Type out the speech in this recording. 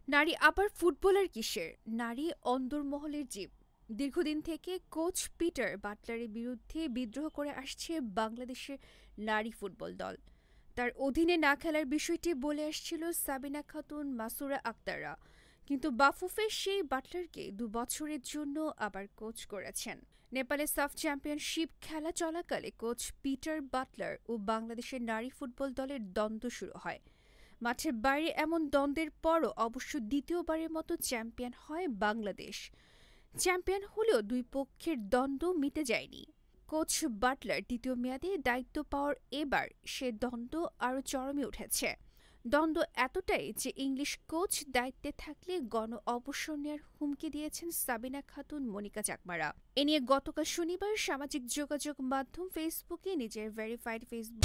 নারী আবার ফুটবলার কিসের? নারী অন্দরমহলের জীব। দীর্ঘদিন থেকে কোচ পিটার বাটলারের বিরুদ্ধে বিদ্রোহ করে আসছে বাংলাদেশের নারী ফুটবল দল। তার অধীনে না খেলার বিষয়টি বলে আসছিল সাবিনা খাতুন, মাসুরা আক্তাররা। কিন্তু বাফুফে সেই বাটলারকে ২ বছরের জন্য আবার কোচ করেছেন। নেপালে সাফ চ্যাম্পিয়নশিপ খেলা চলাকালে কোচ পিটার বাটলার ও বাংলাদেশের নারী ফুটবল দলের দ্বন্দ্ব শুরু হয়। মাঠের বাইরে এমন দ্বন্দ্বের পরও অবশ্য দ্বিতীয়বারের মতো চ্যাম্পিয়ন হয় বাংলাদেশ। চ্যাম্পিয়ন হলেও দুই পক্ষের দ্বন্দ্ব মিটে যায়নি। কোচ বাটলার দ্বিতীয় মেয়াদে দায়িত্ব পাওয়ার এবার সে দ্বন্দ্ব আরও চরমে উঠেছে। দ্বন্দ্ব এতটাই যে ইংলিশ কোচ দায়িত্বে থাকলে গণ অবসর নেওয়ার হুমকি দিয়েছেন সাবিনা খাতুন, মনিকা চাকমারা। এ নিয়ে গতকাল শনিবার সামাজিক যোগাযোগ মাধ্যম ফেসবুকে নিজের ভেরিফাইড ফেসবুক